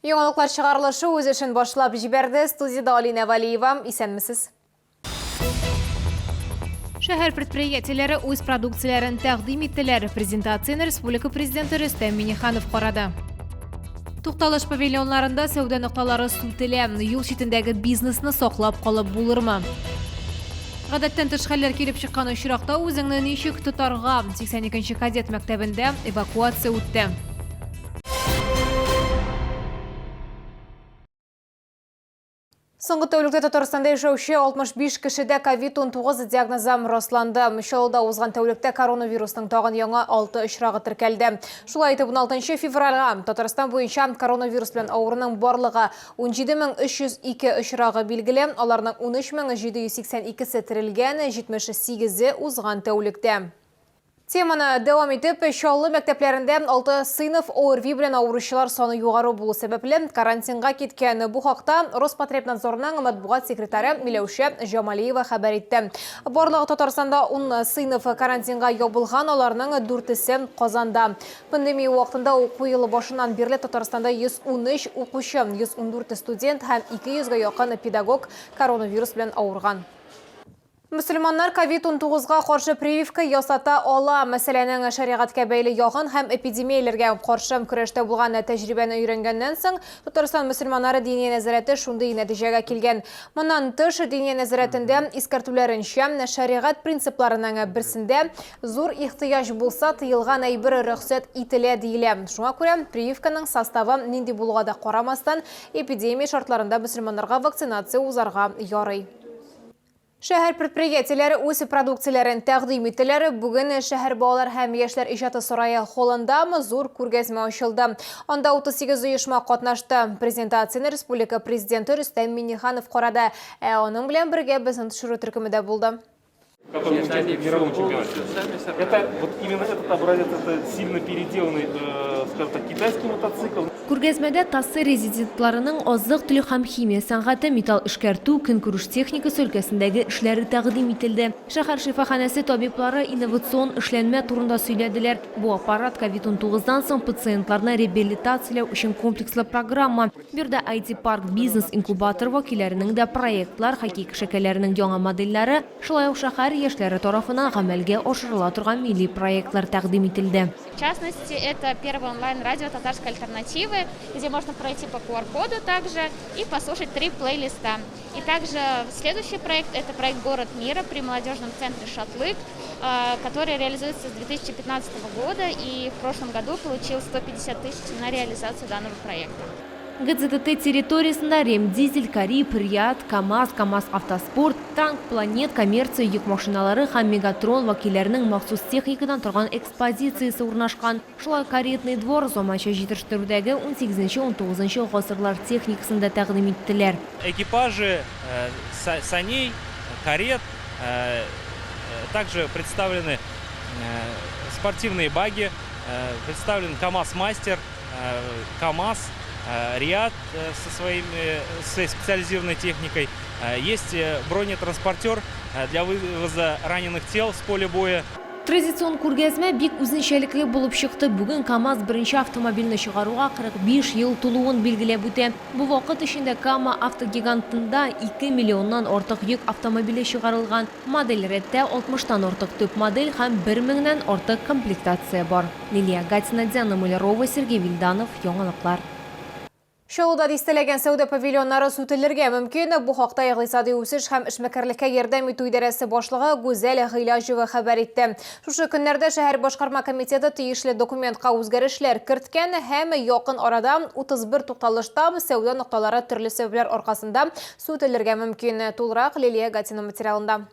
Яңалыклар чыгарылышы үз эшен башлап җибәрде. Студияда Алина Валиева. Исәнмесез? Шәһәр предприятиеләре үз продукцияләрен тәкъдим иттеләр. Презентацияны республика президенты Рөстәм Миңнеханов карады. Тукталыш павильоннарында сәүдә нокталары сүтелә. Юл читендәге бизнесны саклап калып булырмы? Гадәттән тыш хәлләр килеп чыккан очракта үзеңне ничек тотарга? 82-нче кадет мәктәбендә эвакуация үтте. Соңгы тәүлектә Татарстанда яшәүче 65 кешедә COVID-19 диагнозы расланды. Мишелда узган тәүлектә коронавирусның тагын яңа 6 очрагы теркәлде. Шулай итеп 16 февральгә Татарстан буенча коронавирус белән авыруның барлыгы 17302 очрагы билгеле. Аларның 13782-се терелгән, 78-е узган тәүлектә. Теманы дәвам итеп, Чаллы мәктәпләрендә 6 сыйныф ОРВИ белән авыручылар саны югары булу сәбәпле карантинга киткән. Бу хакта Роспотребнадзорның матбугат секретаре Миләүшә Җамалиева хәбәр итте. Барлыгы Татарстанда 10 сыйныф карантинга ябылган, аларның 4-се Казанда. Пандемия вакытында уку елы башыннан бирле Татарстанда 113 укучы, 114 студент һәм 200-га якын педагог коронавирус белән авырган. Мөселманнар COVID-19-га каршы прививка ясата ала. Мәсьәләнең шәригатькә бәйле ягын һәм эпидемияләргә каршы көрәштә булган тәҗрибәне өйрәнгәннән соң Татарстан мөселманнары дини нәзарәте шундый нәтиҗәгә килгән. Моннан тыш дини нәзарәтендә искәртүләренчә шәригать принципларының берсендә зур ихтыяҗ булса тыелган әйбер рөхсәт ителә диелә. Шуңа күрә прививканың составы нинди булуга да карамастан эпидемия шартларында мөселманнарга вакцинация узарга ярый. Шәһәр предприятиеләре үз продукцияләрен тәкъдим иттеләр. Бүген шәһәр балалар һәм яшьләр иҗаты сарае холлында зур күргәзмә ачылды. Анда 38 оешма катнашты. Презентацияны республика президенты Рөстәм Миңнеханов карады. Аның белән бергә безнең төшерү төркемендә булды. Это вот именно этот образец, это сильно переделанный, скажем так, китайский мотоцикл. Күргәзмәдә Тассы резидентларының азык төле һәм химия сәнгате, металл эшкәртү, көнкүреш техникасы өлкәсендәге эшләре тәкъдим ителде. Шәһәр шифаханәсе табиблары инновацион эшләнмә турында сөйләделәр. Бу аппарат COVID-19-дан соң пациентларны реабилитацияләү өчен комплекслы программа. Бирдә IT-парк бизнес инкубатор вәкилләренең дә проектлар, хакик шәкәләренең яңа модельләре, шулай ук шәһәр яшьләре тарафынан гамәлгә ашырыла торган милли проектлар тәкъдим ителде. В частности, это первое онлайн-радио татарской альтернативы, где можно пройти по QR-коду также и послушать 3 плейлиста. И также следующий проект – это проект «Город мира» при молодежном центре «Шатлык», который реализуется с 2015 года и в прошлом году получил 150 тысяч на реализацию данного проекта. ГЦТ территориясында Ремдизель, Кариб, Риад, КАМАЗ, КАМАЗ Автоспорт, Танк, Планет, коммерция, йөк машиналары һәм Мегатрон вәкилләренең махсус техникадан торган экспозициясе урнашкан. Шулай каретный двор заманча җитештерүдәге 18-19 гасырлар техникасында тәкъдим иттеләр. Экипажи саней, карет, также представлены спортивные баги, представлен КАМАЗ Мастер, КАМАЗ, Риад со своей специализированной техникой. Есть бронетранспортер для вывоза раненых тел с поля боя. Традицион күргәзмә бик үзенчәлекле булып чыкты. Бүген КАМАЗ беренче автомобильне чыгаруга 45 ел тулуын билгеләп үтә. Бу вакыт эчендә КАМА автогигантында 2 миллионнан артык йөк автомобиле чыгарылган. Модель рәттә 60-тан артык төп модель һәм 1000-нән артык комплектация бар. Лилия Гатина, Диана Мулярова, Сергей Вильданов, Яңалыклар. Чаллыда дистәләгән сәүдә павильоннары сүтелергә мөмкин. Бу хакта икътисади үсеш һәм эшмәкәрлеккә ярдәм итү идарәсе башлыгы Гүзәл Гыйлаҗева хәбәр итте. Шушы көннәрдә шәһәр башкарма комитеты тиешле документка үзгәрешләр керткән һәм якын арада 31 тукталышта сәүдә нокталары төрле сәбәпләр аркасында сүтелергә мөмкин. Тулрак Лилия Гатина материалында.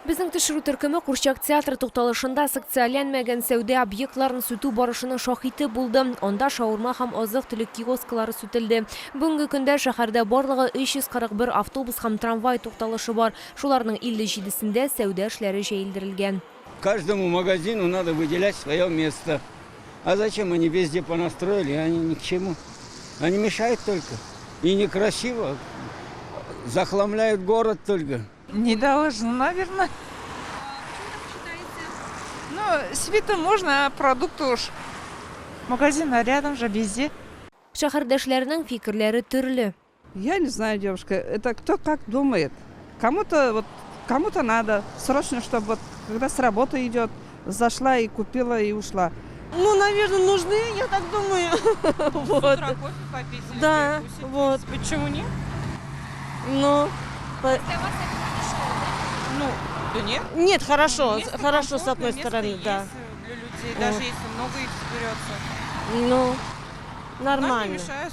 Безнең төшерү төркеме Курчак театры тукталышында секцияләнмәгән сәүдә объектларын сүтү барышының шаһиты булды. Анда шаурма һәм азык-төлек киосклары сүтелде. Бүгенге көндә шәһәрдә барлыгы 341 автобус һәм трамвай тукталышы бар. Шуларның 57-сендә сәүдә эшләре җәелдерелгән. Каждому магазину надо выделять свое место. А зачем они везде понастроили? Они ни к чему. Они мешают только. И некрасиво. Захламляют город только. Не должно, наверное. Ну, себе-то можно, а продукты уж. Магазин рядом же, везде. Шәһәрдәшләрнең фикерләре төрле. Я не знаю, девушка, это кто как думает. Кому-то надо срочно, чтобы вот когда с работы идет, зашла и купила и ушла. Ну, наверное, нужны, я так думаю. Вот. Кофе попить или Да, перекусить. вот. Почему нет? Ну, Ну, да нет. нет, хорошо, Место хорошо с комфортное, одной место стороны, есть да. для людей, Вот. даже если много их соберется. Ну, Нам не нормально. мешает.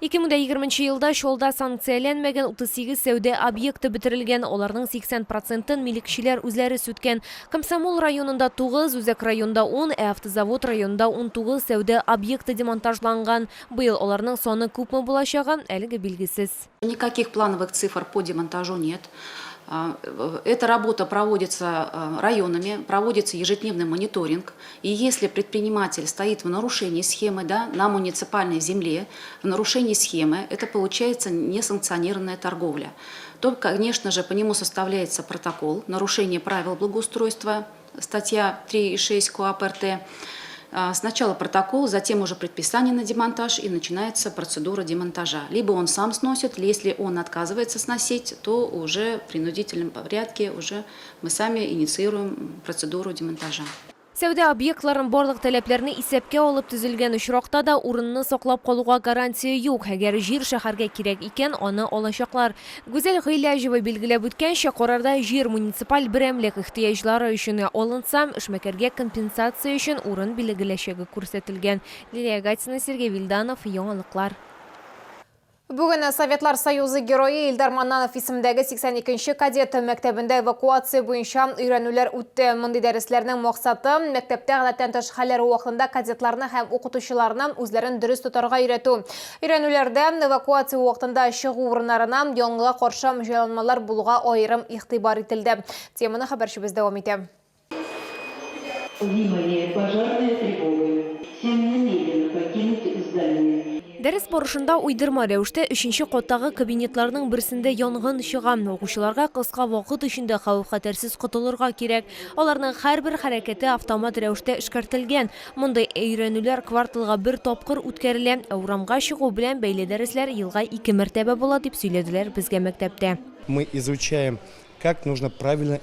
2020 елда шолда санкцияләнмәгән 38 сәүдә объекты бетерелгән, оларның 80%-ын милекчеләр үзләре сүткән. Комсомол районында 9, Үзәк районында 10, Автозавод районында 19 сәүдә объекты демонтажланган. Быел оларның саны күпме булачагы әлегә билгесез. Никаких плановых цифр по демонтажу нет. Эта работа проводится районами, проводится ежедневный мониторинг. И если предприниматель стоит в нарушении схемы, да, на муниципальной земле, в нарушении схемы, это получается несанкционированная торговля, то, конечно же, по нему составляется протокол нарушения правил благоустройства, статья 3.6 КоАП РТ. Сначала протокол, затем уже предписание на демонтаж, и начинается процедура демонтажа. Либо он сам сносит, если он отказывается сносить, то уже в принудительном порядке уже мы сами инициируем процедуру демонтажа. Сәүдә объектларын барлык таләпләрне исәпкә алып төзелгән очракта да урынны саклап калуга гарантия юк. Әгәр җир шәһәргә кирәк икән, аны алачаклар. Гүзәл Гыйләҗева билгеләп үткәнчә, карарда җир муниципаль берәмлек ихтыяҗлары өчен алынса, эшмәкәргә компенсация өчен урын билгеләчәге күрсәтелгән. Лилия Гатина, Сергей Вильданов, яңалыклар. Бүгін Советлар Союзы геройы Илдар Маннанов исемдәге 82-ші кадет мәктәбендә эвакуация буенча өйрәнүләр үтте. Мондый дәресләрнең максаты мәктәптә гадәттән тыш хәлләр вакытында кадетларны һәм укытучыларны үзләрен дөрес тотарга өйрәтү. Өйрәнүләрдә эвакуация вакытында чыгу урыннарына яңгыга каршы җайланмалар булуга аерым игътибар ителде. Теманы хәбәрчебез дәвам итә. Внимание, пожарная тревога. Всем немедленно покинуть здание. Дәрес барышында уйдырма рәвештә 3нче каттагы кабинетларның берсендә янгын чыган. Укучыларга кыска вакыт эчендә хәвеф-хәтәрсез котылырга кирәк. Аларның һәрбер хәрәкәте автомат рәвештә эшкәртелгән. Мондай өйрәнүләр кварталга бер тапкыр үткәрелә. Урамга чыгу белән бәйле дәресләр елга 2 мәртәбә була дип сөйләделәр безгә мәктәптә. Мы изучаем, как нужно правильно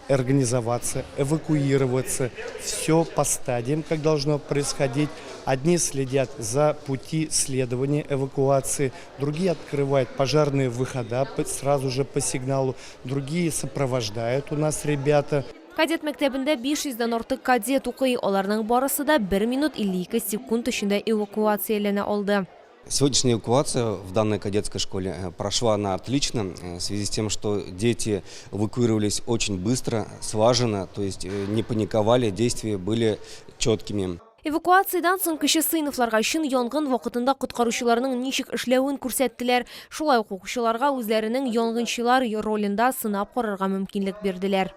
организоваться, эвакуироваться, все по стадиям, как должно происходить. Одни следят за пути следования эвакуации, другие открывают пожарные выхода сразу же по сигналу, другие сопровождают у нас ребята. Кадет мәктәбендә 500-дан артык кадет укый, аларның барысы да 1 минут 52 секунд эчендә эвакуацияләнә алды. Сегодняшняя эвакуация в данной кадетской школе прошла она отлично, в связи с тем, что дети эвакуировались очень быстро, слаженно, то есть не паниковали, действия были четкими. Эвакуациядан соң кече сыйныфларга өчен янгын вакытында коткаручыларның ничек эшләвен күрсәттеләр. Шулай ук укучыларга үзләренең янгынчылар ролендә сынап карарга мөмкинлек бирделәр.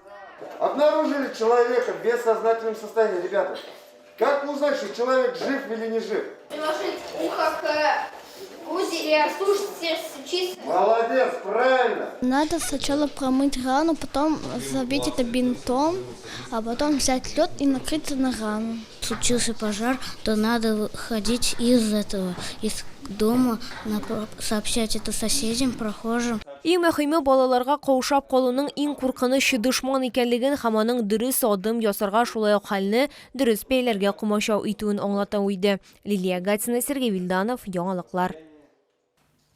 Обнаружили человека в бессознательном состоянии, ребята. Как узнать, что человек жив или не жив? Приложить ухо к узеле, слушать сердце чисто. Молодец, правильно. Надо сначала промыть рану, потом забить это бинтом, а потом взять лед и накрыть на рану. Случился пожар, то надо выходить из дома, сообщать это соседям, прохожим. Иң мөһиме балаларга каушап калуның иң куркыныч дошман икәнлеген һәм аның дөрес адым ясарга, шулай ук хәлне дөрес бәйләргә кумачау итүен аңлата уйды. Лилия Гатина, Сергей Вильданов, яңалыклар.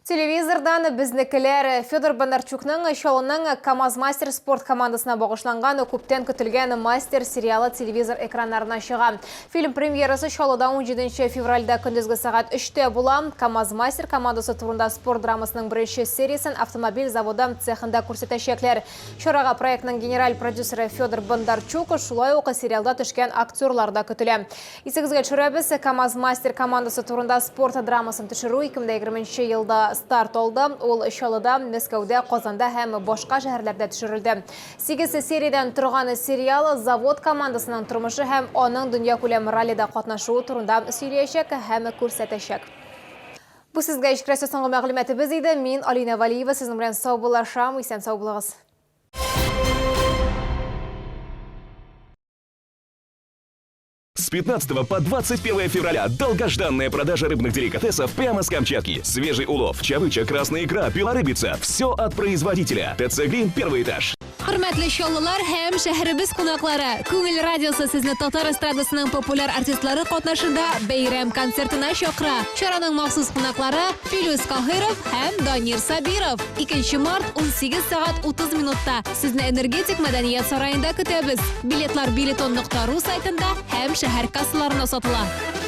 Телевизордан безнекеләр Федор Бондарчукның шоуның КамАЗ Мастер спорт командасына багышланган күптән көтелгән Мастер сериалы телевизор экраннарына чыга. Фильм премьерасы шоуда 17 февральдә көндезге сәгать 3-тә була. КамАЗ Мастер командасы турында спорт драмасының беренче сериясын автомобиль заводы цехында күрсәтәчәкләр. Чарага проектның генераль продюсеры Федор Бондарчук, шулай ук сериалда төшкән актерлар да көтелә. Исегезгә төшерәбез, КамАЗ Мастер командасы турында спорт драмасын төшерү 2020 елда старт алды. Ул Шалыда, Мәскәүдә, Казанда һәм башка шәһәрләрдә төшерелде. 8 сериядән торган сериал завод командасының тормышы һәм аның дөньякүләм раллида катнашуы турында сөйләячәк һәм күрсәтәчәк. Бу сезгә җиткерәсе соңгы мәгълүматыбыз иде. Мин Алина Валиева, сезнең белән сау булашам, исән сау булыгыз. 15 по 21 февраля долгожданная продажа рыбных деликатесов прямо с Камчатки. Свежий улов, чавыча, красная икра, белорыбица. Все от производителя. ТЦ Грин, первый этаж. Hurmatli sho'llilar ham shahrimiz qo'noqlari. Ko'ngil radiosi sizni Tatar estradasining populyar artistlari qatnashida bayram konsertini shoqira. Choraning maxsus qo'noqlari Filuz Qohirov ham Donir Sabirov. 2 mart 18 soat 30 minutda sizni Energetik madaniyat saroyida kutamiz. Biletlar bileton.ru saytida ham shahar kassalarida sotiladi.